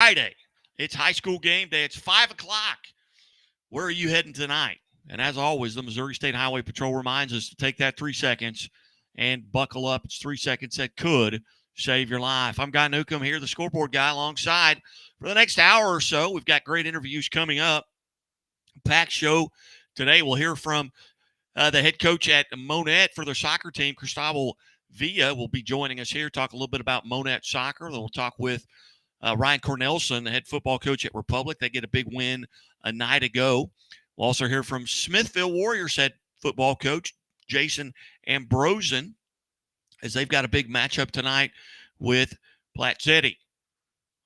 Friday. It's high school game day. It's 5 o'clock. Where are you heading tonight? And as always, the Missouri State Highway Patrol reminds us to take that 3 seconds and buckle up. It's 3 seconds that could save your life. I'm Guy Newcomb here, the scoreboard guy, alongside for the next hour or so. We've got great interviews coming up. Packed show today. We'll hear from the head coach at Monett for their soccer team, Cristobal Villa, will be joining us here, talk a little bit about Monett soccer. Then we'll talk with Ryan Cornelson, the head football coach at Republic. They get a big win a night ago. We'll also hear from Smithville Warriors head football coach Jason Ambrosen, as they've got a big matchup tonight with Platte City.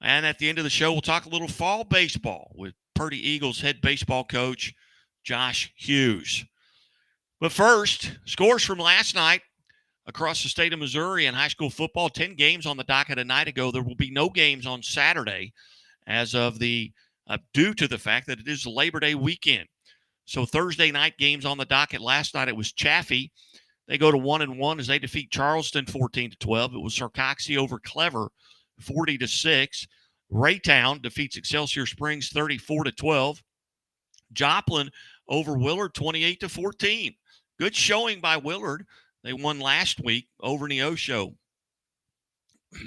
And at the end of the show, we'll talk a little fall baseball with Purdy Eagles head baseball coach Josh Hughes. But first, scores from last night across the state of Missouri in high school football. 10 games on the docket a night ago. There will be no games on Saturday as of the due to the fact that it is Labor Day weekend. So Thursday night games on the docket. Last night it was Chaffee. They go to 1-1 as they defeat Charleston 14-12. It was Sarcoxy over Clever 40-6. Raytown defeats Excelsior Springs 34-12. Joplin over Willard 28-14. Good showing by Willard. They won last week over Neosho.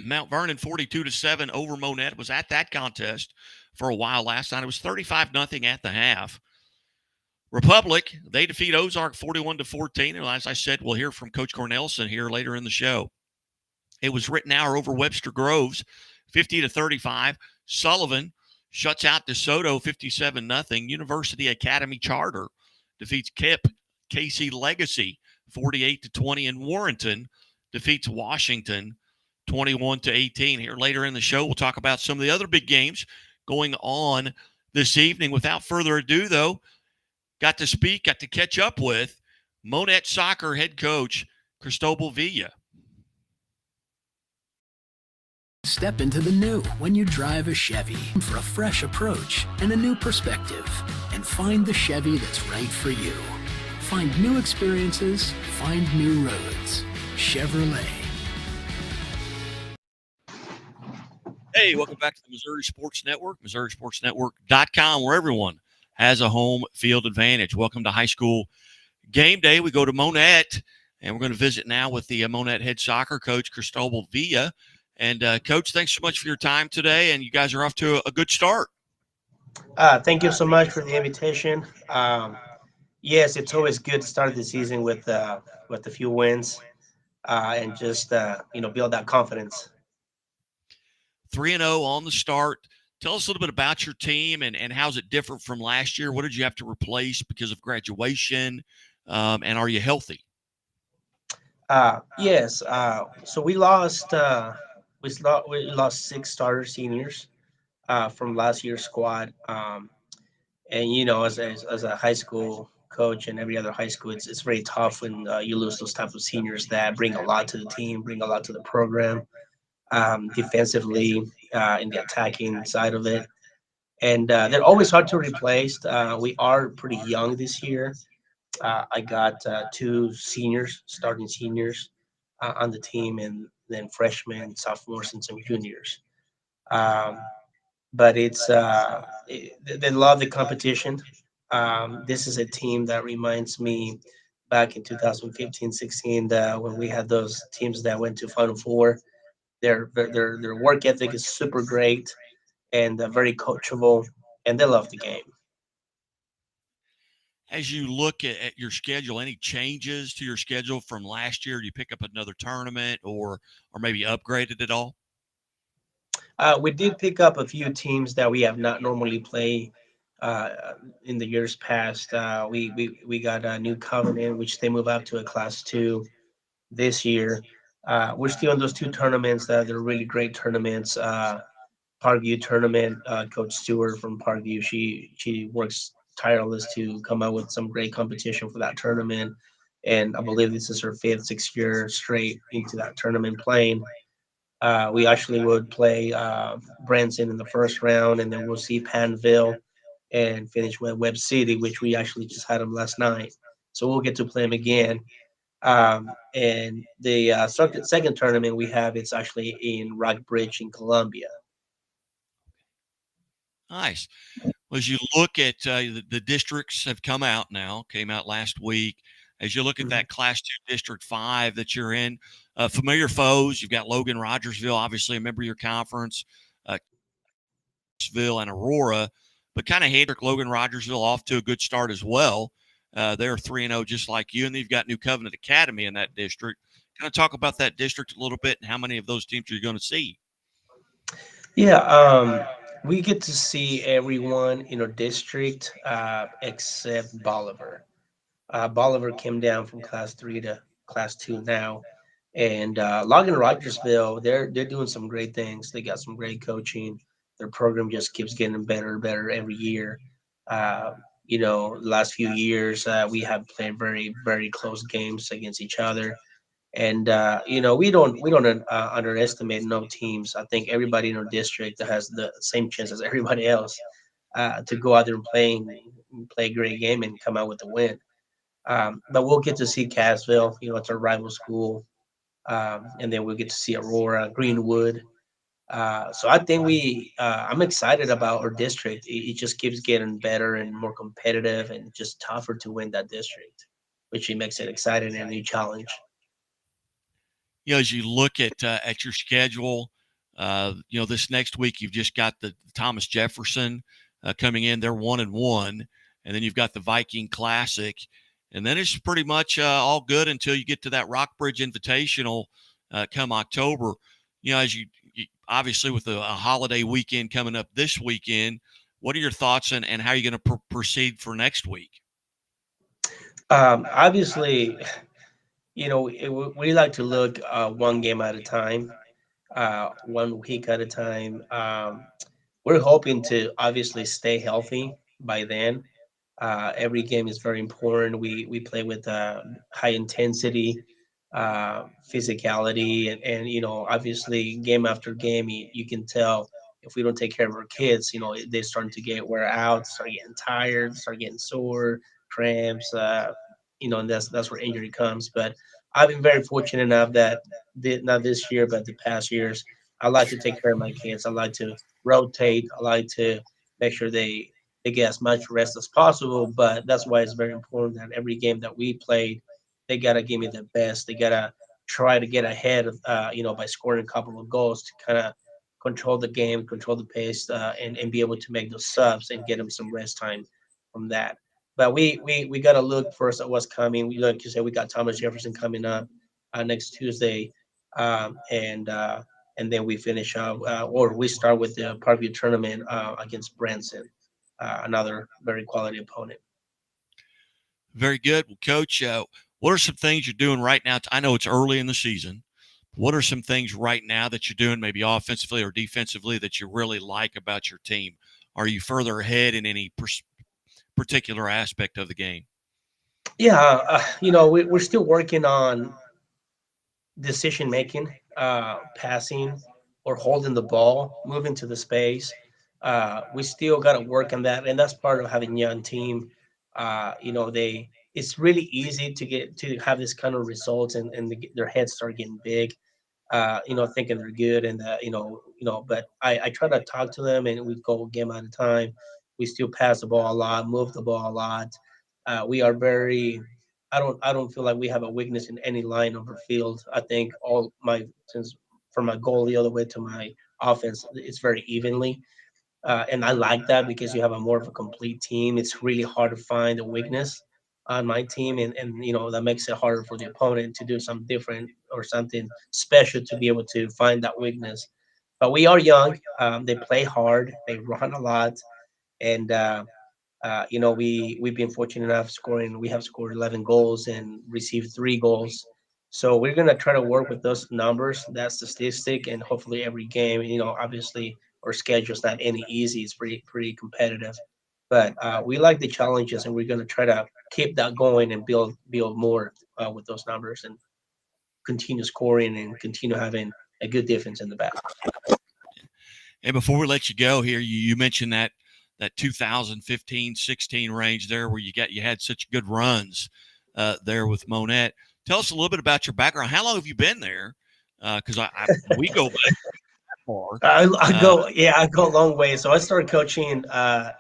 Mount Vernon 42-7 over Monett. Was at that contest for a while last night. It was 35-0 at the half. Republic, they defeat Ozark 41-14. And as I said, we'll hear from Coach Cornelson here later in the show. It was Rittenhour over Webster Groves 50-35. Sullivan shuts out DeSoto 57-0. University Academy Charter defeats KC Legacy 48-20, and Warrenton defeats Washington 21-18. Here later in the show, we'll talk about some of the other big games going on this evening. Without further ado, though, got to catch up with Monett soccer head coach Cristobal Villa. Step into the new when you drive a Chevy for a fresh approach and a new perspective, and find the Chevy that's right for you. Find new experiences, find new roads. Chevrolet. Hey, welcome back to the Missouri Sports Network, MissouriSportsNetwork.com, where everyone has a home field advantage. Welcome to high school game day. We go to Monett, and we're going to visit now with the Monett head soccer coach, Cristobal Villa. And, Coach, thanks so much for your time today, and you guys are off to a good start. Thank you so much for the invitation. Yes, it's always good to start the season with a few wins and just build that confidence. 3-0 on the start. Tell us a little bit about your team and how's it different from last year. What did you have to replace because of graduation, and are you healthy? Yes. So we lost 6 starter seniors from last year's squad. And as a high school coach and every other high school, it's very tough when you lose those type of seniors that bring a lot to the team, bring a lot to the program, defensively, in the attacking side of it. And they're always hard to replace. We are pretty young this year. I got 2 starting seniors on the team, and then freshmen, sophomores, and some juniors. But they love the competition. This is a team that reminds me back in 2015-16 when we had those teams that went to Final Four. Their work ethic is super great and very coachable, and they love the game. As you look at your schedule, any changes to your schedule from last year? Do you pick up another tournament or maybe upgraded at all? We did pick up a few teams that we have not normally played in the years past. We got a New Covenant, which they move up to a Class 2 this year. We're still in those 2 tournaments. They're really great tournaments. Parkview tournament, Coach Stewart from Parkview, she works tireless to come out with some great competition for that tournament. And I believe this is her 5th, 6th year straight into that tournament playing. We actually would play Branson in the first round, and then we'll see Panville and finish with Webb City, which we actually just had them last night. So we'll get to play them again. And the second tournament we have, it's actually in Rockbridge in Columbia. Nice. Well, as you look at the districts have came out last week. As you look at Mhm. that Class 2 District 5 that you're in, familiar foes, you've got Logan Rogersville, obviously a member of your conference, Smithville and Aurora, but kind of Hedrick, Logan Rogersville off to a good start as well. They're 3-0 just like you, and then you've got New Covenant Academy in that district. Kind of talk about that district a little bit and how many of those teams you're going to see. Yeah, we get to see everyone in our district except Bolivar. Bolivar came down from class three to class two now, and Logan Rogersville, they're doing some great things. They got some great coaching. Their program just keeps getting better and better every year. Uh, last few years we have played very close games against each other, and we don't underestimate no teams. I think everybody in our district has the same chance as everybody else to go out there and play a great game and come out with a win. But we'll get to see Cassville. It's our rival school, and then we'll get to see Aurora, Greenwood. So I think I'm excited about our district. It just keeps getting better and more competitive, and just tougher to win that district, which it makes it exciting and a new challenge. As you look at your schedule, this next week you've just got the Thomas Jefferson coming in. They're 1-1, and then you've got the Viking Classic, and then it's pretty much all good until you get to that Rockbridge Invitational come October. As you obviously with a holiday weekend coming up this weekend, what are your thoughts and how are you going to proceed for next week? Obviously, we like to look one game at a time, 1 week at a time. We're hoping to obviously stay healthy by then. Every game is very important. We play with high intensity, physicality, and obviously game after game, you can tell if we don't take care of our kids, they're starting to get wear out, start getting tired, start getting sore, cramps, and that's where injury comes. But I've been very fortunate enough that not this year, but the past years, I like to take care of my kids. I like to rotate. I like to make sure they get as much rest as possible. But that's why it's very important that every game that we played, they gotta give me their best. They gotta try to get ahead of, by scoring a couple of goals to kind of control the game, control the pace, and be able to make those subs and get them some rest time from that. But we got to look first at what's coming. Like you said, we got Thomas Jefferson coming up next Tuesday, and then we finish up, or we start with the Parkview tournament against Branson, another very quality opponent. Very good. Well, Coach, what are some things you're doing right now? I know it's early in the season. What are some things right now that you're doing, maybe offensively or defensively, that you really like about your team? Are you further ahead in any particular aspect of the game? Yeah, we're still working on decision making, passing or holding the ball, moving to the space. We still got to work on that, and that's part of having a young team. They it's really easy to have this kind of results, and their heads start getting big. Thinking they're good, and But I try to talk to them, and we go game at a time. We still pass the ball a lot, move the ball a lot. We are very. I don't feel like we have a weakness in any line of our field. I think all my since from my goalie all the way to my offense, it's very evenly. And I like that because you have a more of a complete team. It's really hard to find a weakness on my team, and that makes it harder for the opponent to do something different or something special to be able to find that weakness. But we are young. They play hard. They run a lot, and we've been fortunate enough scoring. We have scored 11 goals and received 3 goals. So we're gonna try to work with those numbers, that statistic, and hopefully every game. Obviously our schedule's not any easy. It's pretty competitive, but we like the challenges, and we're gonna try to keep that going and build more with those numbers and continue scoring and continue having a good defense in the back. And before we let you go here, you mentioned that 2015-16 range there where you had such good runs there with Monett. Tell us a little bit about your background. How long have you been there? Because we go back. far. I go a long way. So I started coaching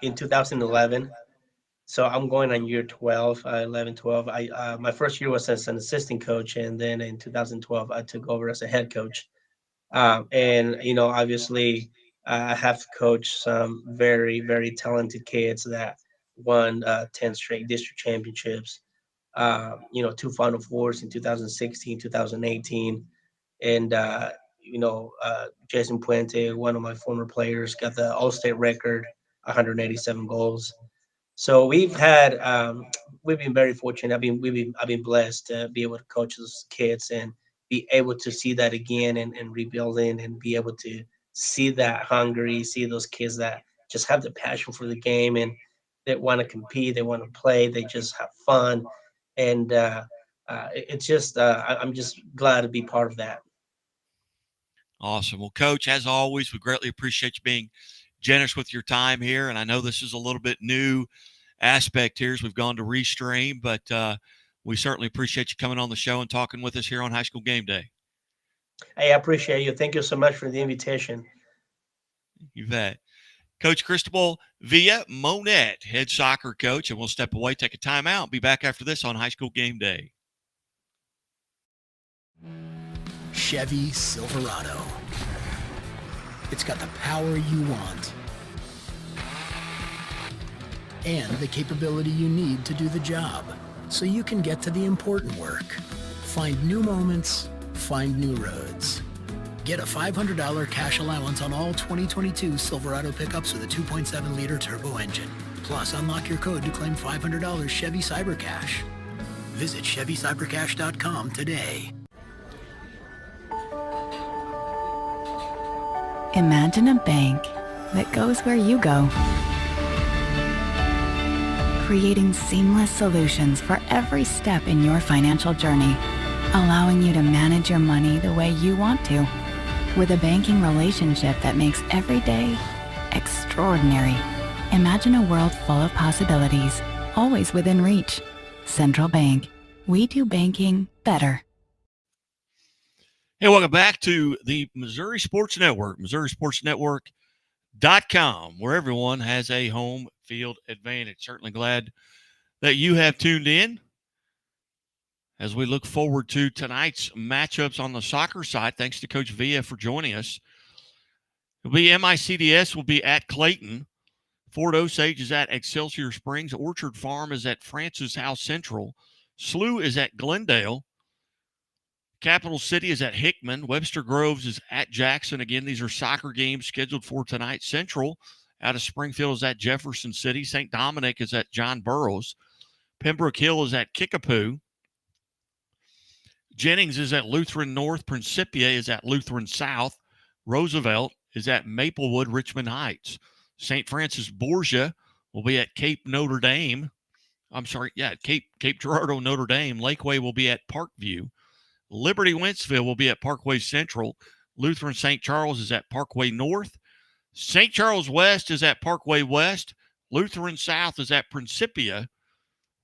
in 2011. So I'm going on year 12, 11, 12. My first year was as an assistant coach, and then in 2012 I took over as a head coach. And obviously, I have coached some very, very talented kids that won 10 straight district championships. Two Final Fours in 2016, 2018, and Jason Puente, one of my former players, got the All-State record, 187 goals. So we've been very fortunate. I've been blessed to be able to coach those kids and be able to see that again and rebuilding and be able to see that hungry, see those kids that just have the passion for the game and they want to compete, they want to play, they just have fun, and it's just I'm just glad to be part of that. Awesome. Well, Coach, as always, we greatly appreciate you being generous with your time here. And I know this is a little bit new aspect here as we've gone to restream, but we certainly appreciate you coming on the show and talking with us here on High School Game Day. Hey, I appreciate you. Thank you so much for the invitation. You bet. Coach Cristobal Villa Monett, head soccer coach, and we'll step away, take a timeout, be back after this on High School Game Day. Chevy Silverado. It's got the power you want and the capability you need to do the job so you can get to the important work. Find new moments, find new roads. Get a $500 cash allowance on all 2022 Silverado pickups with a 2.7-liter turbo engine. Plus, unlock your code to claim $500 Chevy Cybercash. Visit ChevyCybercash.com today. Imagine a bank that goes where you go, creating seamless solutions for every step in your financial journey, allowing you to manage your money the way you want to, with a banking relationship that makes every day extraordinary. Imagine a world full of possibilities, always within reach. Central Bank. We do banking better. Hey, welcome back to the Missouri Sports Network, MissouriSportsNetwork.com, where everyone has a home field advantage. Certainly glad that you have tuned in as we look forward to tonight's matchups on the soccer side. Thanks to Coach Villa for joining us. It'll be MICDS will be at Clayton. Fort Osage is at Excelsior Springs. Orchard Farm is at Francis House Central. SLU is at Glendale. Capital City is at Hickman. Webster Groves is at Jackson. Again, these are soccer games scheduled for tonight. Central out of Springfield is at Jefferson City. St. Dominic is at John Burroughs. Pembroke Hill is at Kickapoo. Jennings is at Lutheran North. Principia is at Lutheran South. Roosevelt is at Maplewood, Richmond Heights. St. Francis Borgia will be at Cape Girardeau, Notre Dame. Lakeway will be at Parkview. Liberty Wentzville will be at Parkway Central. Lutheran St. Charles is at Parkway North. St. Charles West is at Parkway West. Lutheran South is at Principia.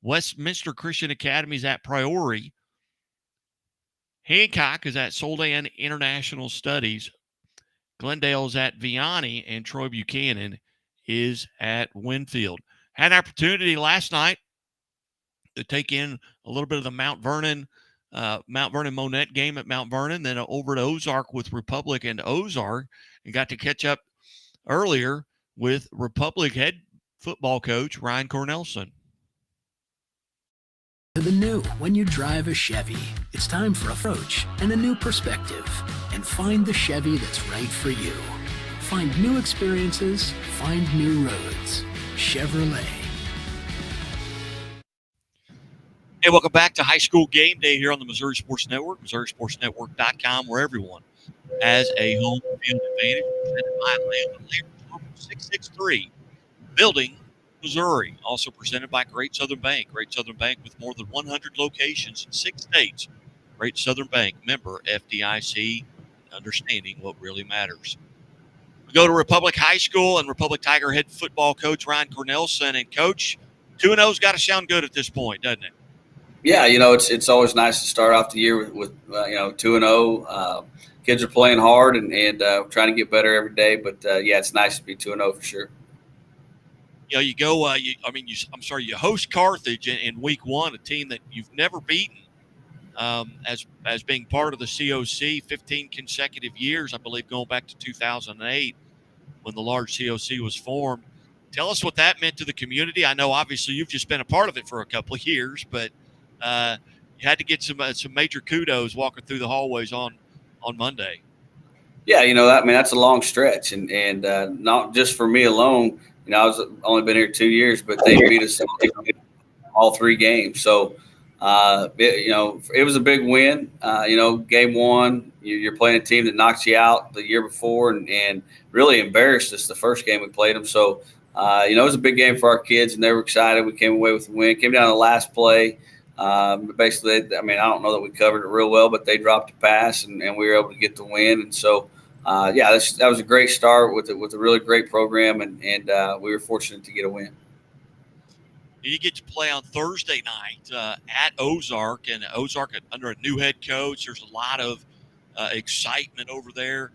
Westminster Christian Academy is at Priory. Hancock is at Soldan International Studies. Glendale is at Vianney, and Troy Buchanan is at Winfield. Had an opportunity last night to take in a little bit of the Mount Vernon Monett game at Mount Vernon, then over to Ozark with Republic and Ozark, and got to catch up earlier with Republic head football coach Ryan Cornelson. To the new. When you drive a Chevy, it's time for a approach and a new perspective, and find the Chevy that's right for you. Find new experiences, find new roads. Chevrolet. Hey, welcome back to High School Game Day here on the Missouri Sports Network, MissouriSportsNetwork.com, where everyone has a home field advantage. Presented by Land 663, Building, Missouri. Also presented by Great Southern Bank. Great Southern Bank with more than 100 locations in 6 states. Great Southern Bank, member FDIC, understanding what really matters. We go to Republic High School and Republic Tiger head football coach Ryan Cornelson. And, Coach, 2-0's got to sound good at this point, doesn't it? Yeah, it's always nice to start off the year with 2-0. kids are playing hard and trying to get better every day. But yeah, it's nice to be 2-0 for sure. You go. You host Carthage in week one, a team that you've never beaten, as being part of the COC, 15 consecutive years, I believe, going back to 2008 when the large COC was formed. Tell us what that meant to the community. I know, obviously, you've just been a part of it for a couple of years, but you had to get some major kudos walking through the hallways on Monday. Yeah, that's a long stretch, and not just for me alone. I was only been here 2 years, but they beat us all 3 games. So, it was a big win. Game one, you're playing a team that knocked you out the year before and really embarrassed us the first game we played them. So, it was a big game for our kids, and they were excited. We came away with the win. Came down to the last play. Basically, I don't know that we covered it real well, but they dropped a pass, and we were able to get the win. And so, that was a great start with a really great program, and we were fortunate to get a win. You get to play on Thursday night at Ozark, and Ozark under a new head coach. There's a lot of excitement over there.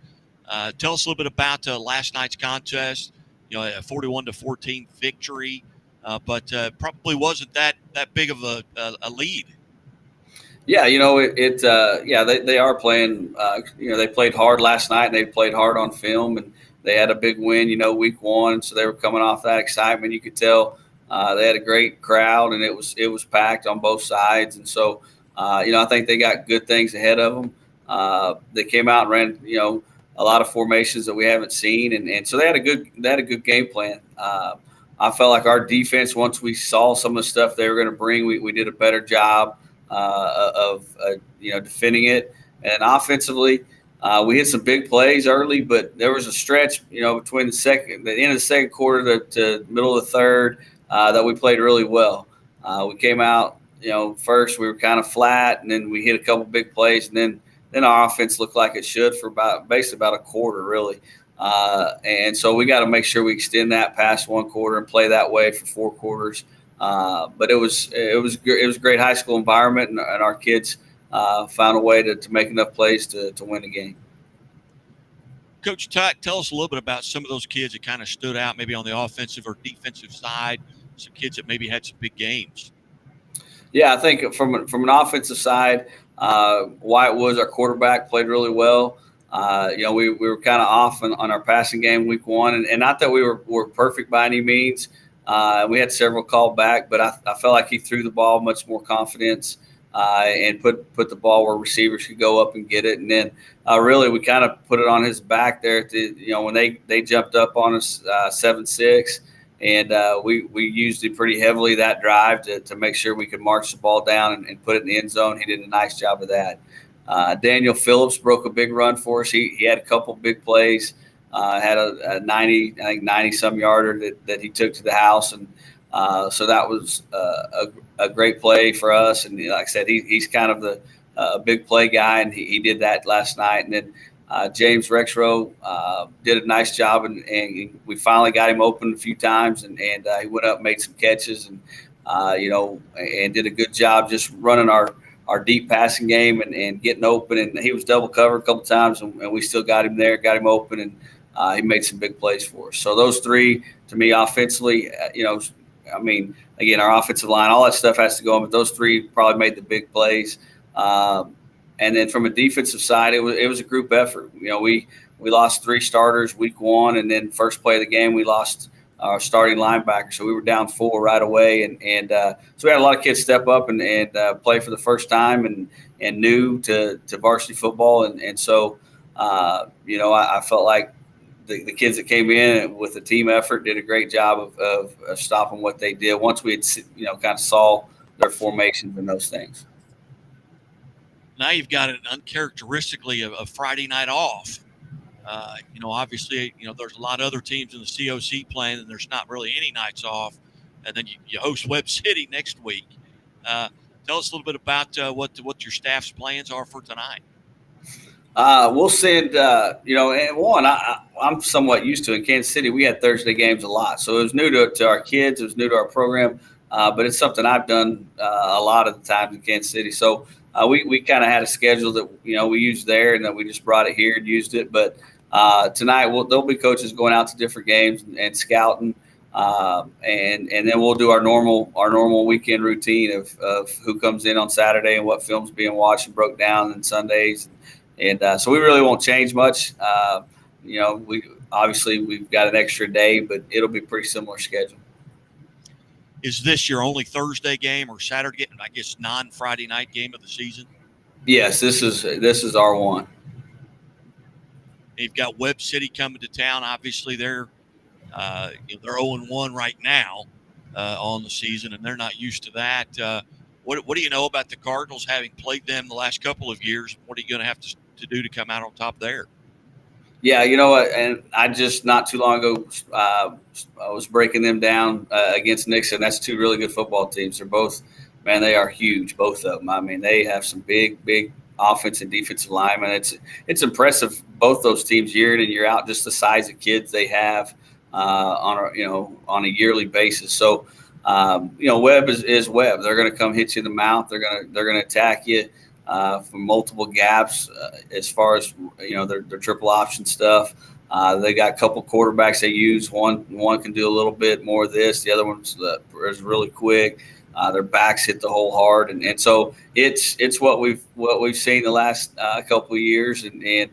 Tell us a little bit about last night's contest. A 41-14 victory, but probably wasn't that big of a lead. Yeah, they are playing. They played hard last night, and they played hard on film, and they had a big win. Week one, so they were coming off that excitement. You could tell they had a great crowd, and it was packed on both sides. And so, I think they got good things ahead of them. They came out and ran, a lot of formations that we haven't seen, and so they had a good game plan. I felt like our defense, once we saw some of the stuff they were going to bring, we did a better job of defending it. And offensively, we hit some big plays early, but there was a stretch, between the end of the second quarter to middle of the third that we played really well. We came out, first we were kind of flat, and then we hit a couple big plays, and then our offense looked like it should for basically about a quarter, really. And so we got to make sure we extend that past one quarter and play that way for 4 quarters. But it was a great high school environment, and our kids found a way to make enough plays to win the game. Coach Tuck, tell us a little bit about some of those kids that kind of stood out, maybe on the offensive or defensive side, some kids that maybe had some big games. Yeah, I think from an offensive side, Wyatt Woods, our quarterback, played really well. We were kind of off on our passing game week one, and not that we were perfect by any means. We had several called back, but I felt like he threw the ball much more confidence and put the ball where receivers could go up and get it. And then really we kind of put it on his back there at when they jumped up on us 7-6, and we used it pretty heavily that drive to make sure we could march the ball down and put it in the end zone. He did a nice job of that. Daniel Phillips broke a big run for us. He had a couple big plays. Had a 90-some yarder that he took to the house, and so that was a great play for us. And like I said, he's kind of the big play guy, and he did that last night. And then James Rexrow did a nice job, and we finally got him open a few times, and he went up, made some catches, and and did a good job just running our deep passing game and getting open. And he was double covered a couple times, and we still got him there, got him open, and he made some big plays for us. So those 3, to me, offensively, again, our offensive line, all that stuff has to go on, but those 3 probably made the big plays. And then from a defensive side, it was a group effort. We lost 3 starters week one, and then first play of the game, we lost our starting linebacker. So we were down 4 right away. And so we had a lot of kids step up and play for the first time and new to varsity football. And so, I felt like the kids that came in with a team effort did a great job of stopping what they did once we had, kind of saw their formations and those things. Now you've got an uncharacteristically a Friday night off. Obviously, there's a lot of other teams in the COC playing, and there's not really any nights off. And then you host Webb City next week. Tell us a little bit about what your staff's plans are for tonight. We'll send, and one, I'm somewhat used to in Kansas City. We had Thursday games a lot. So it was new to our kids. It was new to our program. But it's something I've done a lot of the times in Kansas City. So we kind of had a schedule that we used there, and then we just brought it here and used it. But tonight there'll be coaches going out to different games and scouting, and then we'll do our normal weekend routine of who comes in on Saturday and what film's being watched and broke down, and Sundays, and so we really won't change much. We've got an extra day, but it'll be pretty similar schedule. Is this your only Thursday game or Saturday, I guess, non-Friday night game of the season? Yes, this is our one. You've got Webb City coming to town. Obviously, they're 0-1 right now on the season, and they're not used to that. What do you know about the Cardinals, having played them the last couple of years? What are you going to have to do to come out on top there? Yeah, you know what, and I just not too long ago I was breaking them down against Nixon. That's two really good football teams. They're both, man, they are huge, both of them. I mean, they have some big offense and defensive linemen. It's impressive, both those teams year in and year out, just the size of kids they have on a yearly basis. So Webb is Webb. They're going to come hit you in the mouth. They're going to attack you from multiple gaps as far as their triple option stuff. They got a couple quarterbacks they use. One can do a little bit more of this. The other one's is really quick. Their backs hit the hole hard, and so it's what we've seen the last couple of years, and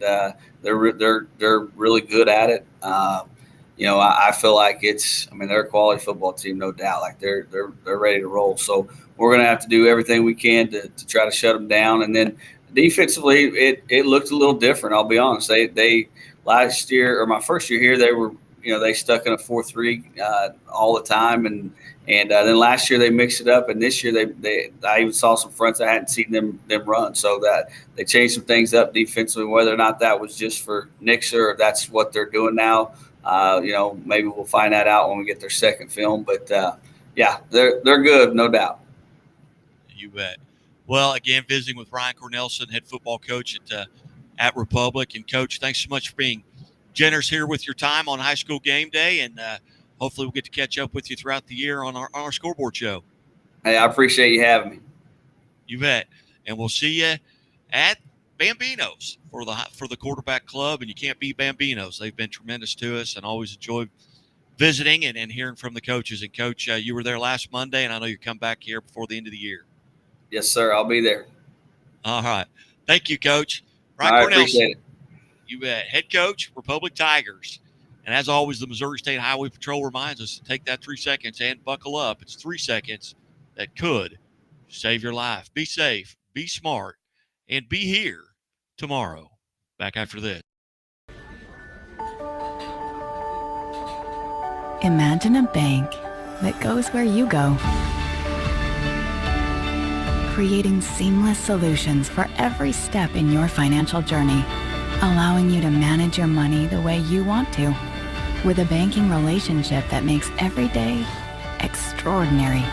they're really good at it. I feel like they're a quality football team, no doubt. Like they're ready to roll. So we're going to have to do everything we can to try to shut them down. And then defensively, it looked a little different. I'll be honest. They last year, or my first year here, they were they stuck in a 4-3 all the time, and then last year they mixed it up, and this year I even saw some fronts I hadn't seen them run. So that they changed some things up defensively. Whether or not that was just for Nixon or that's what they're doing now. Maybe we'll find that out when we get their second film. But they're good, no doubt. You bet. Well, again, visiting with Ryan Cornelson, head football coach at Republic. And Coach, thanks so much for being generous here with your time on high school game day, and hopefully we'll get to catch up with you throughout the year on our scoreboard show. Hey, I appreciate you having me. You bet. And we'll see you at Bambinos for the quarterback club, and you can't beat Bambinos. They've been tremendous to us, and always enjoyed visiting and hearing from the coaches. And Coach, you were there last Monday, and I know you come back here before the end of the year. Yes, sir. I'll be there. All right. Thank you, Coach. I appreciate it. You bet. Head coach, Republic Tigers. And as always, the Missouri State Highway Patrol reminds us to take that 3 seconds and buckle up. It's 3 seconds that could save your life. Be safe, be smart, and be here tomorrow. Back after this. Imagine a bank that goes where you go, creating seamless solutions for every step in your financial journey, allowing you to manage your money the way you want to, with a banking relationship that makes every day extraordinary.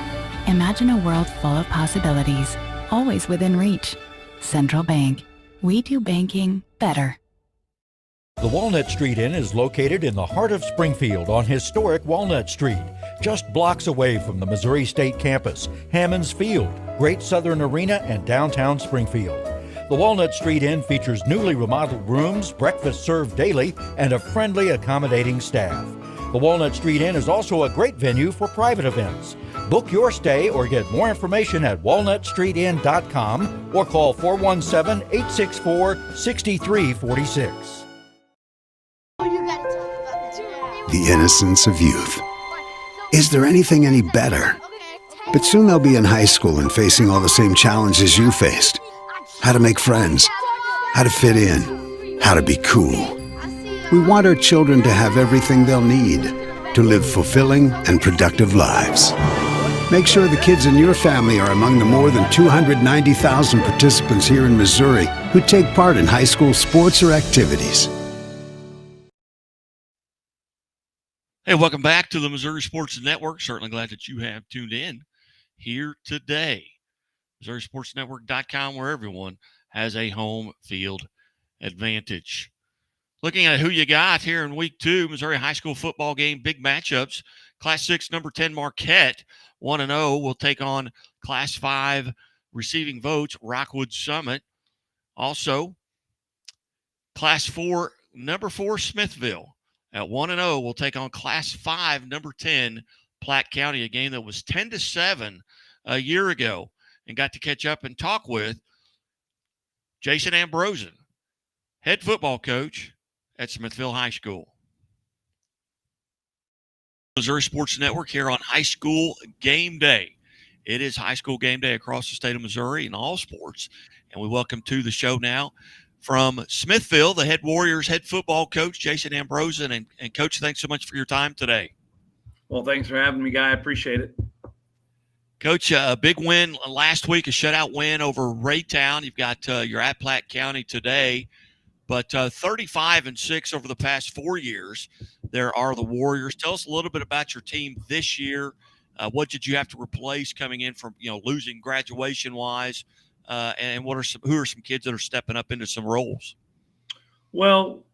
Imagine a world full of possibilities, always within reach. Central Bank. We do banking better. The Walnut Street Inn is located in the heart of Springfield on historic Walnut Street, just blocks away from the Missouri State campus, Hammonds Field, Great Southern Arena, and downtown Springfield. The Walnut Street Inn features newly remodeled rooms, breakfast served daily, and a friendly, accommodating staff. The Walnut Street Inn is also a great venue for private events. Book your stay or get more information at walnutstreetin.com or call 417-864-6346. The innocence of youth. Is there anything any better? But soon they'll be in high school and facing all the same challenges you faced. How to make friends, how to fit in, how to be cool. We want our children to have everything they'll need to live fulfilling and productive lives. Make sure the kids in your family are among the more than 290,000 participants here in Missouri who take part in high school sports or activities. Hey, welcome back to the Missouri Sports Network. Certainly glad that you have tuned in here today. MissouriSportsNetwork.com, where everyone has a home field advantage. Looking at who you got here in week 2, Missouri high school football game, big matchups. Class 6, number 10, Marquette, 1-0, will take on Class 5, receiving votes, Rockwood Summit. Also, Class 4, number 4, Smithville at 1-0 will take on Class 5, number 10, Platte County, a game that was 10-7 a year ago, and got to catch up and talk with Jason Ambrosen, head football coach at Smithville High School. Missouri Sports Network here on High School Game Day. It is High School Game Day across the state of Missouri in all sports, and we welcome to the show now from Smithville, the head Warriors head football coach, Jason Ambrosen. And Coach, thanks so much for your time today. Well, thanks for having me, Guy. I appreciate it. Coach, a big win last week, a shutout win over Raytown. You've got you're at Platte County today, but 35-6 over the past 4 years. There are the Warriors. Tell us a little bit about your team this year. What did you have to replace coming in from losing graduation-wise, and who are some kids that are stepping up into some roles? Well,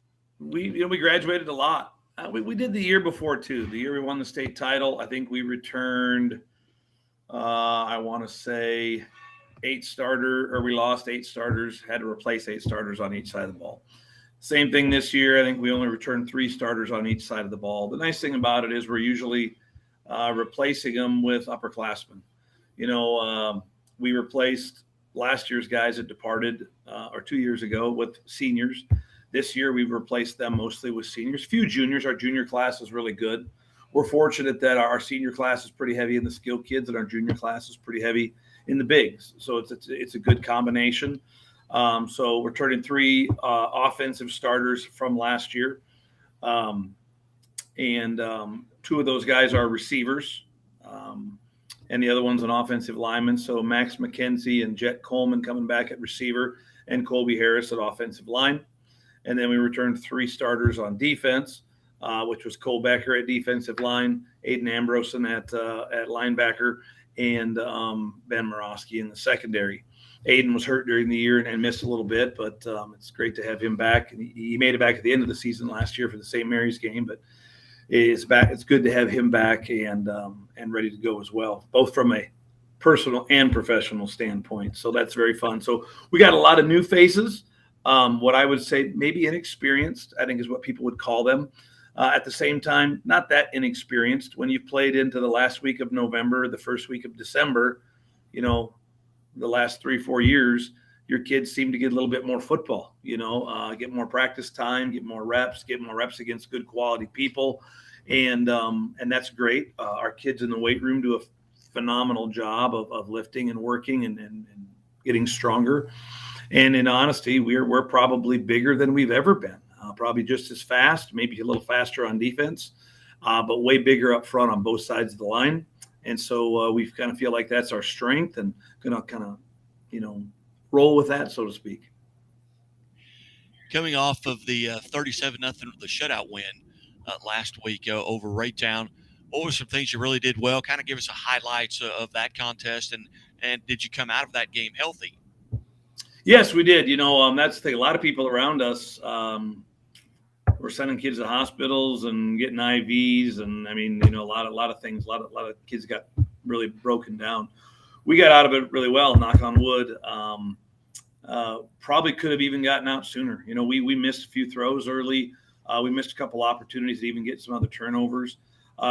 we graduated a lot. We did the year before too. The year we won the state title, I think we returned. I want to say we lost 8 starters, had to replace 8 starters on each side of the ball. Same thing this year. I think we only returned 3 starters on each side of the ball. The nice thing about it is we're usually replacing them with upperclassmen. We replaced last year's guys that departed or 2 years ago with seniors. This year we've replaced them mostly with seniors. Few juniors. Our junior class is really good. We're fortunate that our senior class is pretty heavy in the skill kids and our junior class is pretty heavy in the bigs. So it's a good combination. So we're turning 3 offensive starters from last year. And 2 of those guys are receivers. And the other one's an offensive lineman. So Max McKenzie and Jet Coleman coming back at receiver and Colby Harris at offensive line. And then we returned 3 starters on defense, which was Cole Becker at defensive line, Aiden Ambrosen at linebacker, and Ben Morosky in the secondary. Aiden was hurt during the year and missed a little bit, but it's great to have him back. And he made it back at the end of the season last year for the St. Mary's game, but it's back. It's good to have him back and ready to go as well, both from a personal and professional standpoint. So that's very fun. So we got a lot of new faces. What I would say maybe inexperienced, I think is what people would call them. At the same time, not that inexperienced. When you've played into the last week of November, the first week of December, the last 3-4 years, your kids seem to get a little bit more football, get more practice time, get more reps against good quality people. And that's great. Our kids in the weight room do a phenomenal job of lifting and working and getting stronger. And in honesty, we're probably bigger than we've ever been. Probably just as fast, maybe a little faster on defense, but way bigger up front on both sides of the line. And so we kind of feel like that's our strength and going to kind of, roll with that, so to speak. Coming off of the 37-0 the shutout win last week over Raytown, what were some things you really did well? Kind of give us a highlights of that contest, and did you come out of that game healthy? Yes, we did. That's the thing. A lot of people around us were sending kids to hospitals and getting IVs, and a lot of things. A lot of kids got really broken down. We got out of it really well, knock on wood. Probably could have even gotten out sooner. We missed a few throws early. We missed a couple opportunities to even get some other turnovers.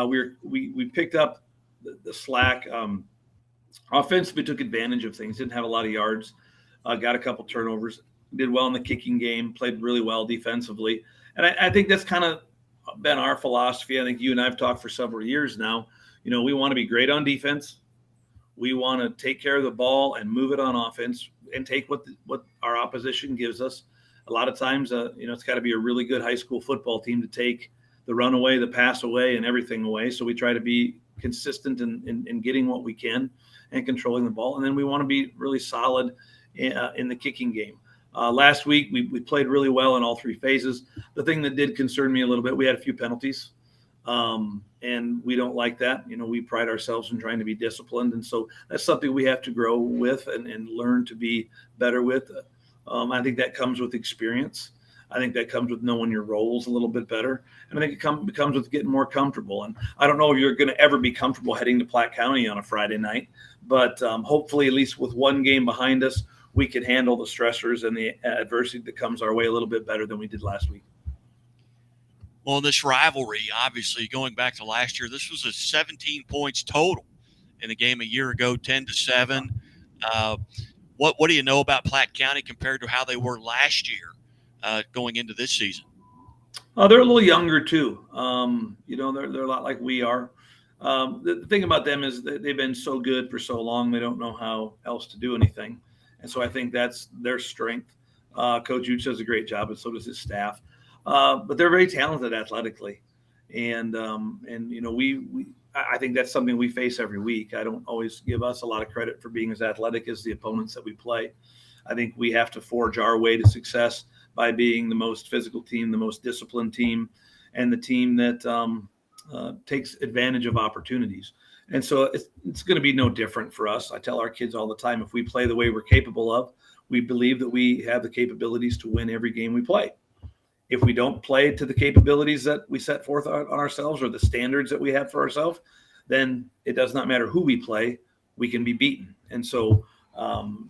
We picked up the slack. Offensively took advantage of things. Didn't have a lot of yards. Got a couple turnovers. Did well in the kicking game. Played really well defensively. And I think that's kind of been our philosophy. I think you and I have talked for several years now. We want to be great on defense. We want to take care of the ball and move it on offense and take what our opposition gives us. A lot of times, it's got to be a really good high school football team to take the run away, the pass away, and everything away. So we try to be consistent in getting what we can and controlling the ball. And then we want to be really solid in the kicking game. Last week, we played really well in all 3 phases. The thing that did concern me a little bit, we had a few penalties. And we don't like that. We pride ourselves in trying to be disciplined. And so that's something we have to grow with and learn to be better with. I think that comes with experience. I think that comes with knowing your roles a little bit better. And I think it becomes with getting more comfortable. And I don't know if you're going to ever be comfortable heading to Platte County on a Friday night, but hopefully at least with one game behind us, we can handle the stressors and the adversity that comes our way a little bit better than we did last week. Well, this rivalry, obviously, going back to last year, this was a 17 points total in the game a year ago, 10-7. What do you know about Platte County compared to how they were last year going into this season? They're a little younger too. They're a lot like we are. The thing about them is that they've been so good for so long, they don't know how else to do anything. And so I think that's their strength. Coach Uch does a great job, and so does his staff. But they're very talented athletically. And I think that's something we face every week. I don't always give us a lot of credit for being as athletic as the opponents that we play. I think we have to forge our way to success by being the most physical team, the most disciplined team, and the team that takes advantage of opportunities. And so it's going to be no different for us. I tell our kids all the time, if we play the way we're capable of, we believe that we have the capabilities to win every game we play. If we don't play to the capabilities that we set forth on ourselves or the standards that we have for ourselves, then it does not matter who we play, we can be beaten. And so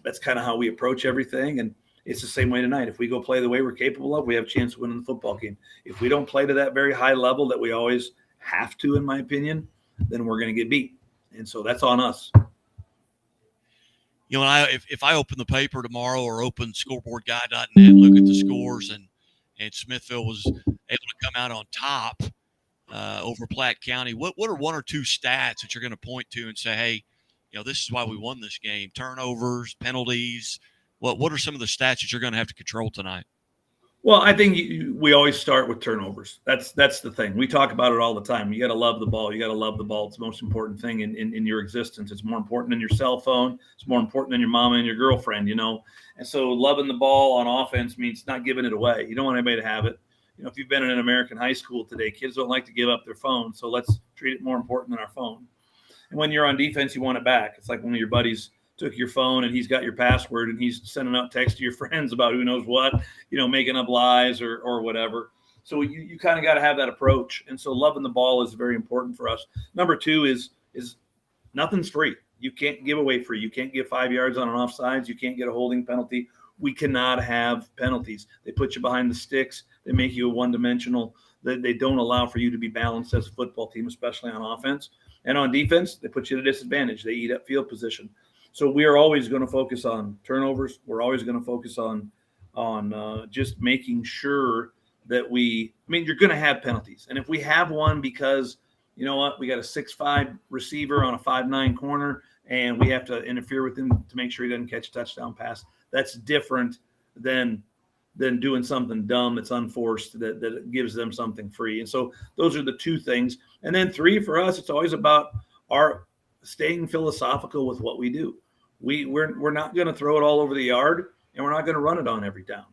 that's kind of how we approach everything. And it's the same way tonight. If we go play the way we're capable of, we have a chance of winning the football game. If we don't play to that very high level that we always have to, in my opinion, then we're going to get beat. And so that's on us. You know, if I open the paper tomorrow or open scoreboardguy.net, look at the scores, and Smithville was able to come out on top over Platte County, what are one or two stats that you're going to point to and say, hey, this is why we won this game? Turnovers, penalties. What are some of the stats that you're going to have to control tonight? Well, I think we always start with turnovers. That's the thing. We talk about it all the time. You got to love the ball. You got to love the ball. It's the most important thing in your existence. It's more important than your cell phone. It's more important than your mama and your girlfriend, And so loving the ball on offense means not giving it away. You don't want anybody to have it. If you've been in an American high school today, kids don't like to give up their phone. So let's treat it more important than our phone. And when you're on defense, you want it back. It's like one of your buddies took your phone and he's got your password and he's sending out texts to your friends about who knows what, making up lies or whatever. So you kind of got to have that approach. And so loving the ball is very important for us. Number two is nothing's free. You can't give away free. You can't get 5 yards on an offsides. You can't get a holding penalty. We cannot have penalties. They put you behind the sticks. They make you a one-dimensional. They don't allow for you to be balanced as a football team, especially on offense. And on defense, they put you at a disadvantage. They eat up field position. So we are always going to focus on turnovers. We're always going to focus on just making sure that you're going to have penalties. And if we have one because, we got a 6'5" receiver on a 5'9" corner and we have to interfere with him to make sure he doesn't catch a touchdown pass, that's different than doing something dumb that's unforced that gives them something free. And so those are the two things. And then three, for us, it's always about our staying philosophical with what we do. We're not going to throw it all over the yard, and we're not going to run it on every down.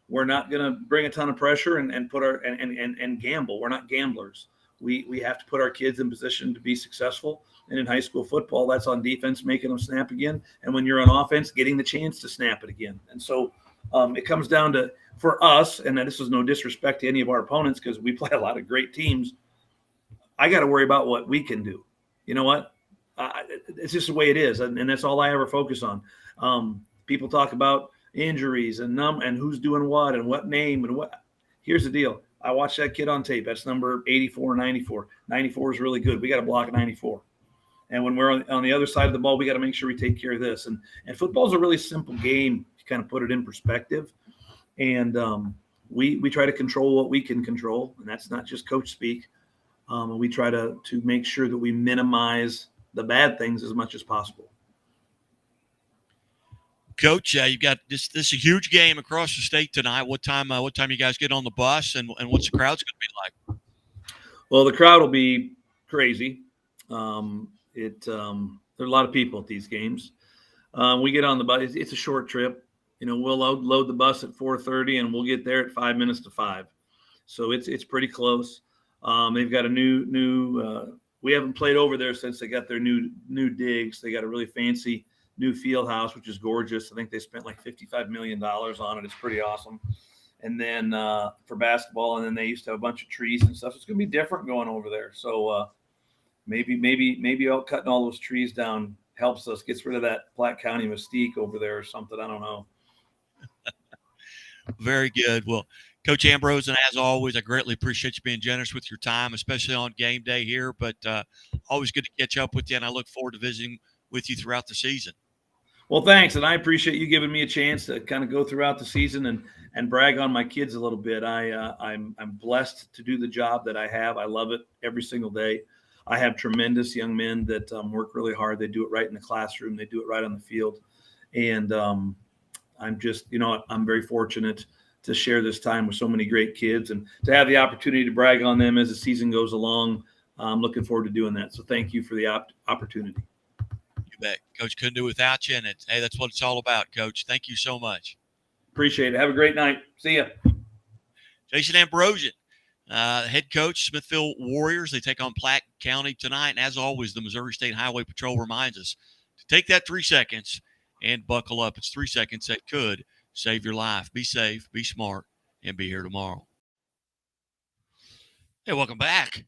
We're not going to bring a ton of pressure and put our and gamble. We're not gamblers. We have to put our kids in position to be successful. And in high school football, that's on defense, making them snap again. And when you're on offense, getting the chance to snap it again. And so it comes down to, for us, and this is no disrespect to any of our opponents because we play a lot of great teams, I got to worry about what we can do. You know what? It's just the way it is, and that's all I ever focus on. People talk about injuries and who's doing what and what name and what. Here's the deal. I watched that kid on tape. That's number 84, 94. 94 is really good. We got to block 94. And when we're on the other side of the ball, we got to make sure we take care of this. And football is a really simple game to kind of put it in perspective. And we try to control what we can control, and that's not just coach speak. We try to make sure that we minimize the bad things as much as possible. Coach, you've got this is a huge game across the state tonight. What time you guys get on the bus, and what's the crowd's going to be like? Well, the crowd will be crazy. There are a lot of people at these games. We get on the bus. It's a short trip. We'll load the bus at 4:30, and we'll get there at 5 minutes to 5. So it's pretty close. They've got a new. We haven't played over there since they got their new digs. They got a really fancy new field house, which is gorgeous. I think they spent like $55 million on it. It's pretty awesome. and then for basketball, and then they used to have a bunch of trees and stuff. It's going to be different going over there. So maybe out cutting all those trees down helps us, gets rid of that Platte County mystique over there or something. I don't know. Very good. Well, Coach Ambrose, and as always, I greatly appreciate you being generous with your time, especially on game day here. But always good to catch up with you, and I look forward to visiting with you throughout the season. Well, thanks, and I appreciate you giving me a chance to kind of go throughout the season and brag on my kids a little bit. I'm blessed to do the job that I have. I love it every single day. I have tremendous young men that work really hard. They do it right in the classroom. They do it right on the field, and I'm just, I'm very fortunate to share this time with so many great kids and to have the opportunity to brag on them as the season goes along. I'm looking forward to doing that. So thank you for the opportunity. You bet. Coach, couldn't do without you. And hey, that's what it's all about, Coach. Thank you so much. Appreciate it. Have a great night. See ya. Jason Ambrosian, head coach, Smithville Warriors. They take on Platte County tonight. And as always, the Missouri State Highway Patrol reminds us to take that 3 seconds and buckle up. It's 3 seconds that could save your life. Be safe, be smart, and be here tomorrow. Hey, welcome back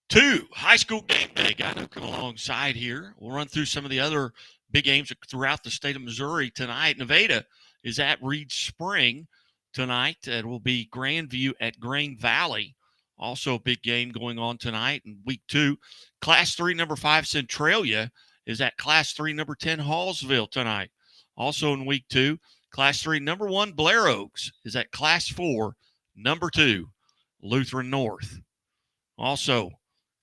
to High School Game Day. Got to come alongside here. We'll run through some of the other big games throughout the state of Missouri tonight. Nevada is at Reed Spring tonight. It will be Grandview at Grain Valley. Also a big game going on tonight in week 2. Class 3, number 5, Centralia is at Class 3, number 10, Hallsville tonight. Also in week 2, Class 3, number 1, Blair Oaks is at Class 4, number 2, Lutheran North. Also,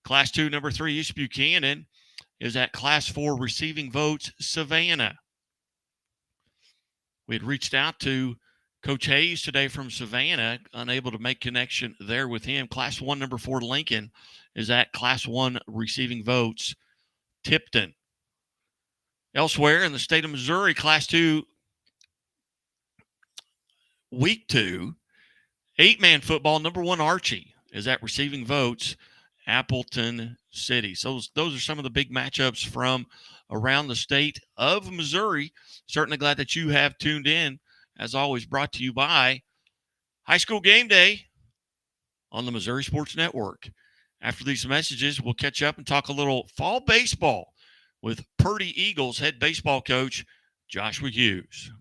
Class 2, number 3, East Buchanan is at Class 4, Receiving Votes, Savannah. We had reached out to Coach Hayes today from Savannah, unable to make connection there with him. Class 1, number 4, Lincoln is at Class 1, Receiving Votes, Tipton. Elsewhere in the state of Missouri, Class 2, Week 2, 8-man football, number 1, Archie is at Receiving Votes, Appleton City. So those are some of the big matchups from around the state of Missouri. Certainly glad that you have tuned in. As always, brought to you by High School Game Day on the Missouri Sports Network. After these messages, we'll catch up and talk a little fall baseball with Purdy Eagles head baseball coach Joshua Hughes.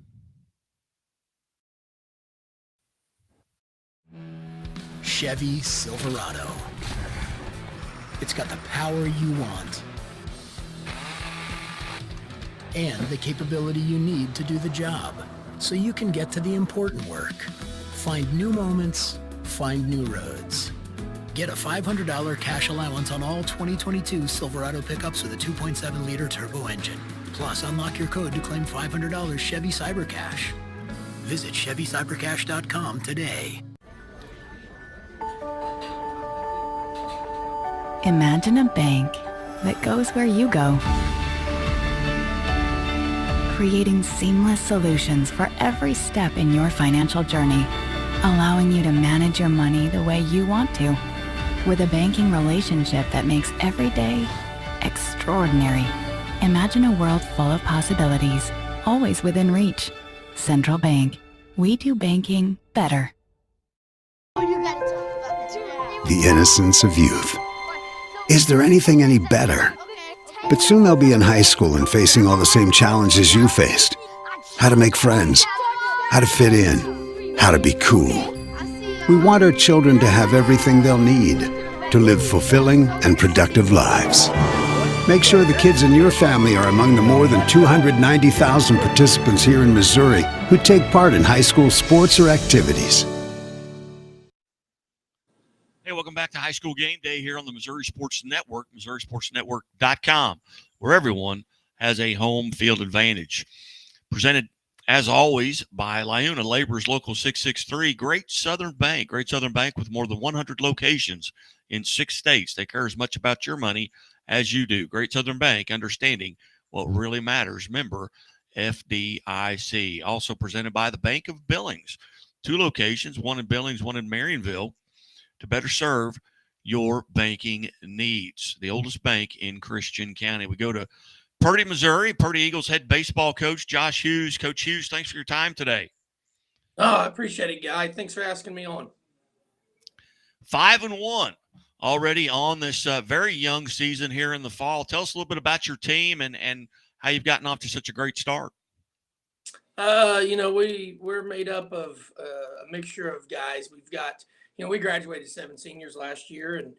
Chevy Silverado. It's got the power you want and the capability you need to do the job, so you can get to the important work. Find new moments, find new roads. Get a $500 cash allowance on all 2022 Silverado pickups with a 2.7-liter turbo engine. Plus, unlock your code to claim $500 Chevy CyberCash. Visit ChevyCyberCash.com today. Imagine a bank that goes where you go, creating seamless solutions for every step in your financial journey, allowing you to manage your money the way you want to, with a banking relationship that makes every day extraordinary. Imagine a world full of possibilities, always within reach. Central Bank. We do banking better. The innocence of youth. Is there anything any better? But soon they'll be in high school and facing all the same challenges you faced. How to make friends, how to fit in, how to be cool. We want our children to have everything they'll need to live fulfilling and productive lives. Make sure the kids in your family are among the more than 290,000 participants here in Missouri who take part in high school sports or activities. Hey, welcome back to High School Game Day here on the Missouri Sports Network, MissouriSportsNetwork.com, where everyone has a home field advantage. Presented, as always, by Liuna Laborers Local 663, Great Southern Bank. Great Southern Bank with more than 100 locations in 6 states. They care as much about your money as you do. Great Southern Bank, understanding what really matters. Member FDIC. Also presented by the Bank of Billings. 2 locations, one in Billings, one in Marionville, to better serve your banking needs. The oldest bank in Christian County. We go to Purdy, Missouri. Purdy Eagles head baseball coach Josh Hughes. Coach Hughes, thanks for your time today. Oh, I appreciate it, Guy. Thanks for asking me on. 5-1 already on this very young season here in the fall. Tell us a little bit about your team and how you've gotten off to such a great start. We're made up of a mixture of guys. We've got, we graduated 7 seniors last year, and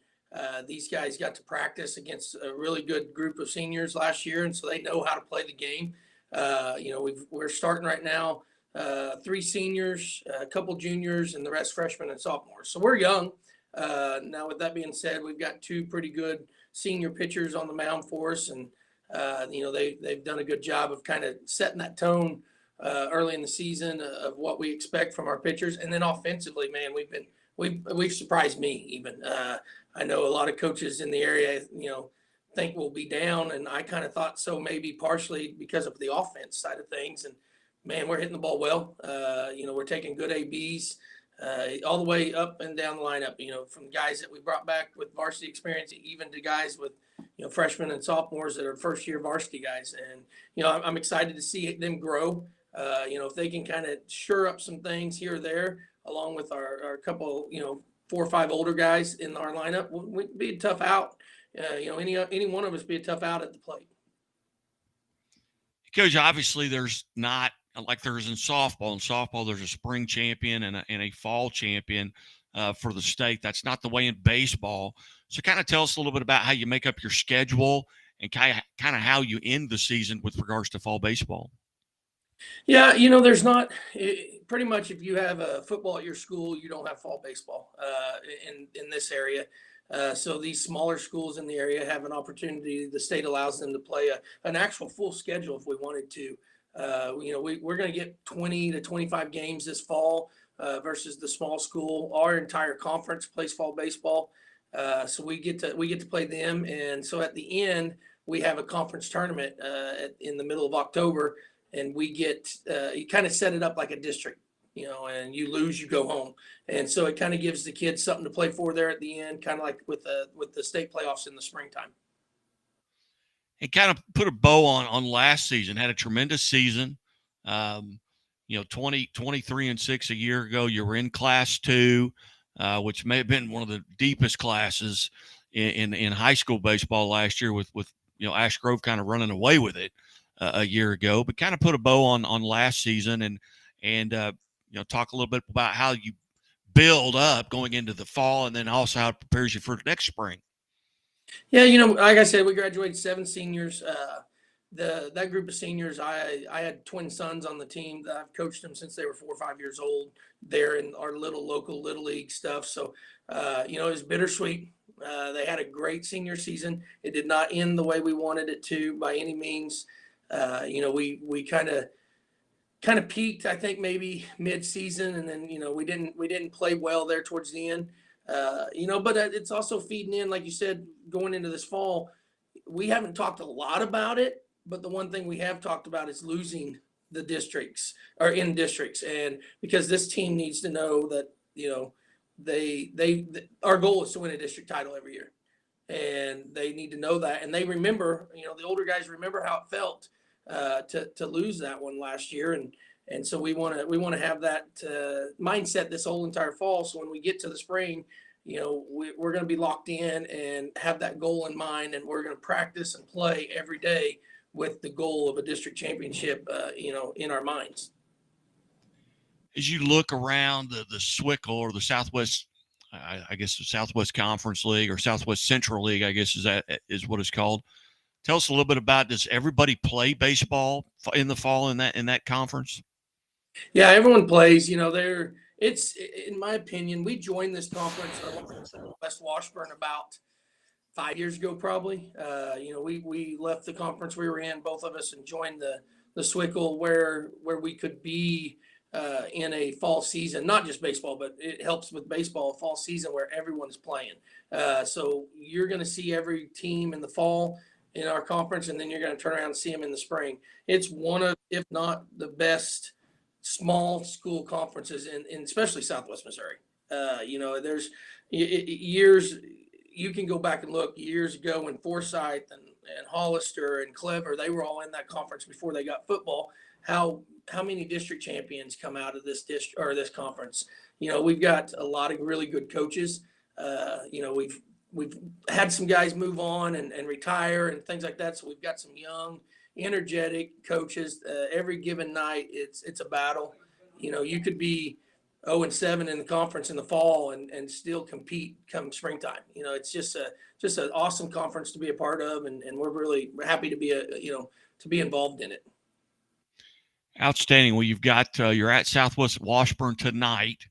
these guys got to practice against a really good group of seniors last year, and so they know how to play the game. We're starting right now, 3 seniors, a couple juniors, and the rest freshmen and sophomores. So we're young. Now, with that being said, we've got 2 pretty good senior pitchers on the mound for us, and they've done a good job of kind of setting that tone early in the season of what we expect from our pitchers. And then offensively, man, we've surprised me even. I know a lot of coaches in the area, think we'll be down, and I kind of thought so, maybe partially because of the offense side of things. And man, we're hitting the ball well. We're taking good ABs all the way up and down the lineup, from guys that we brought back with varsity experience, even to guys with, freshmen and sophomores that are first year varsity guys. And, I'm excited to see them grow. If they can kind of shore up some things here or there, along with our couple, 4 or 5 older guys in our lineup, would be a tough out. Any one of us be a tough out at the plate. Coach, obviously there's not like there's in softball. In softball, there's a spring champion and a fall champion for the state. That's not the way in baseball. So kind of tell us a little bit about how you make up your schedule and kind of how you end the season with regards to fall baseball. Yeah, there's not pretty much if you have a football at your school, you don't have fall baseball in this area. So these smaller schools in the area have an opportunity. The state allows them to play an actual full schedule if we wanted to. We're going to get 20 to 25 games this fall versus the small school. Our entire conference plays fall baseball, so we get to play them. And so at the end, we have a conference tournament in the middle of October. And we get, you kind of set it up like a district, and you lose, you go home. And so it kind of gives the kids something to play for there at the end, kind of like with the state playoffs in the springtime. And kind of put a bow on last season, had a tremendous season. 23-6 a year ago, you were in Class 2, which may have been one of the deepest classes in high school baseball last year with Ash Grove kind of running away with it a year ago, but kind of put a bow on last season and talk a little bit about how you build up going into the fall and then also how it prepares you for next spring. Yeah, like I said, we graduated 7 seniors. That group of seniors, I had twin sons on the team that I've coached them since they were 4 or 5 years old. They're in our local little league stuff. So, it was bittersweet. They had a great senior season. It did not end the way we wanted it to by any means. We kind of peaked, I think maybe mid-season, and then we didn't play well there towards the end. But it's also feeding in, like you said, going into this fall. We haven't talked a lot about it, but the one thing we have talked about is losing the districts or in districts, and because this team needs to know that our goal is to win a district title every year. And they need to know that, and they remember, the older guys remember how it felt to lose that one last year, and so we want to have that mindset this whole entire fall. So when we get to the spring, we're going to be locked in and have that goal in mind, and we're going to practice and play every day with the goal of a district championship, in our minds. As you look around the SWICL or the Southwest. I guess the Southwest Conference League or Southwest Central League, I guess is what it's called. Tell us a little bit about, does everybody play baseball in the fall in that conference? Yeah, everyone plays. It's, in my opinion, we joined this conference West Washburn about 5 years ago, probably. We left the conference we were in, both of us, and joined the SWICL where we could be in a fall season, not just baseball, but it helps with baseball, a fall season where everyone is playing. So you're going to see every team in the fall in our conference, and then you're going to turn around and see them in the spring. It's one of, if not the best small school conferences in especially Southwest Missouri. There's years, you can go back and look years ago when Forsyth and Hollister and Clever, they were all in that conference before they got football, how how many district champions come out of this district or this conference. We've got a lot of really good coaches. We've had some guys move on and retire and things like that. So we've got some young, energetic coaches. Every given night, it's a battle. You could be 0-7 in the conference in the fall and still compete come springtime. It's just an awesome conference to be a part of, and we're really happy to be to be involved in it. Outstanding. Well, you've got you're at Southwest Washburn tonight,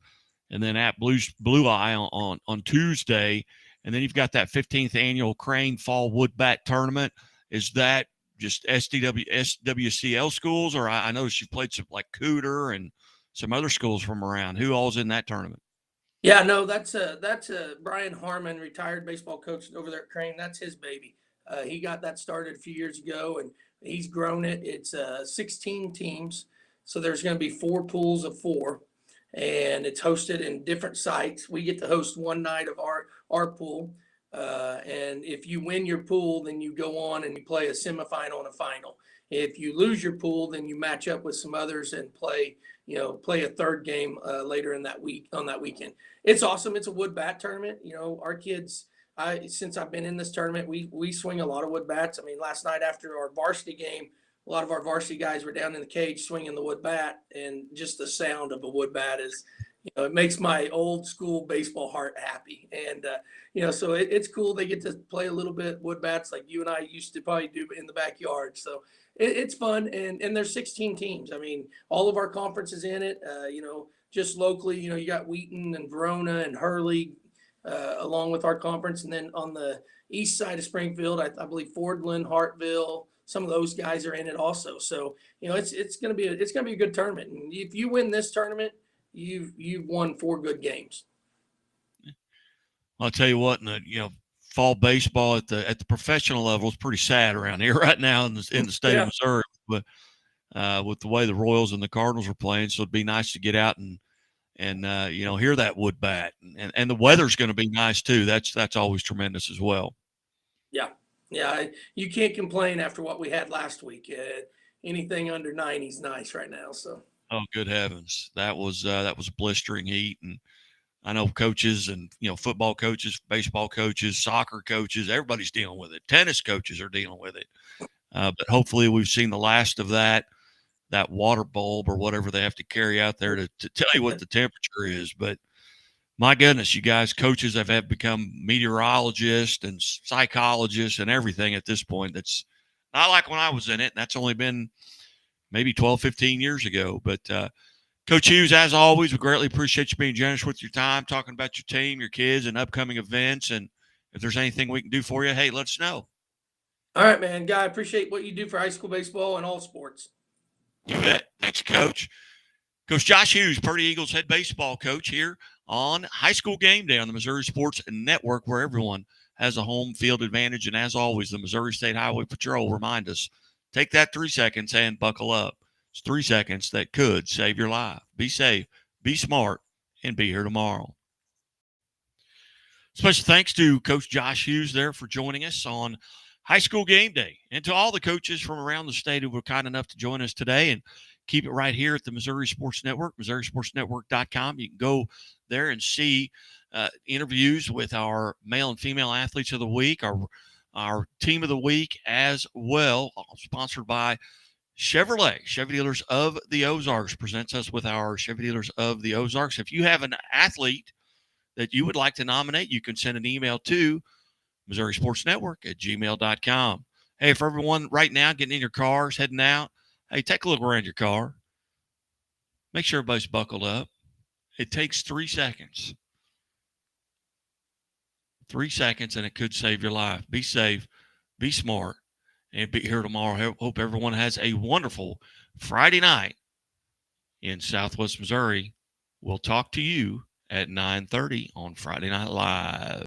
and then at Blue Eye on Tuesday, and then you've got that 15th annual Crane Fall Wood Bat Tournament. Is that just SWCL schools, or I noticed you played some like Cooter and some other schools from around? Who all's in that tournament? Yeah, no, that's Brian Harmon, retired baseball coach over there at Crane. That's his baby. He got that started a few years ago, and he's grown it. It's 16 teams, so there's going to be 4 pools of 4, and it's hosted in different sites. We get to host one night of our pool, and if you win your pool, then you go on and you play a semifinal and a final. If you lose your pool, then you match up with some others and play a third game later in that week on that weekend. It's awesome. It's a wood bat tournament. Our kids, since I've been in this tournament, we swing a lot of wood bats. I mean, last night after our varsity game, a lot of our varsity guys were down in the cage swinging the wood bat, and just the sound of a wood bat is, it makes my old school baseball heart happy. And, so it's cool. They get to play a little bit wood bats like you and I used to probably do in the backyard. So it's fun. And there's 16 teams. I mean, all of our conferences in it, just locally, you got Wheaton and Verona and Hurley, along with our conference. And then on the east side of Springfield, I believe Fordland, Hartville, some of those guys are in it also. So, it's going to be a good tournament. And if you win this tournament, you've won 4 good games. I'll tell you what, fall baseball at the professional level is pretty sad around here right now in the state of Missouri, but with the way the Royals and the Cardinals are playing, so it'd be nice to get out and hear that wood bat, and the weather's going to be nice too. That's always tremendous as well. Yeah, you can't complain after what we had last week. Anything under 90 is nice right now. So. Oh, good heavens, that was blistering heat, and I know coaches and football coaches, baseball coaches, soccer coaches, everybody's dealing with it. Tennis coaches are dealing with it, but hopefully we've seen the last of that water bulb or whatever they have to carry out there to tell you what the temperature is. But my goodness, you guys, coaches have become meteorologists and psychologists and everything at this point. That's not like when I was in it. And that's only been maybe 12, 15 years ago. But Coach Hughes, as always, we greatly appreciate you being generous with your time, talking about your team, your kids, and upcoming events. And if there's anything we can do for you, hey, let us know. All right, man. Guy, I appreciate what you do for high school baseball and all sports. You bet. Thanks, Coach. Coach Josh Hughes, Purdy Eagles head baseball coach here on High School Game Day on the Missouri Sports Network, where everyone has a home field advantage. And as always, the Missouri State Highway Patrol remind us, take that 3 seconds and buckle up. It's 3 seconds that could save your life. Be safe, be smart, and be here tomorrow. Special thanks to Coach Josh Hughes there for joining us on High School Game Day, and to all the coaches from around the state who were kind enough to join us today. And keep it right here at the Missouri Sports Network, MissouriSportsNetwork.com. You can go there and see interviews with our male and female athletes of the week, our team of the week as well, sponsored by Chevrolet. Chevy Dealers of the Ozarks presents us with our Chevy Dealers of the Ozarks. If you have an athlete that you would like to nominate, you can send an email to MissouriSportsNetwork@gmail.com. Hey, for everyone right now getting in your cars, heading out, hey, take a look around your car. Make sure everybody's buckled up. It takes 3 seconds. 3 seconds, and it could save your life. Be safe, be smart, and be here tomorrow. Hope everyone has a wonderful Friday night in Southwest Missouri. We'll talk to you at 9:30 on Friday Night Live.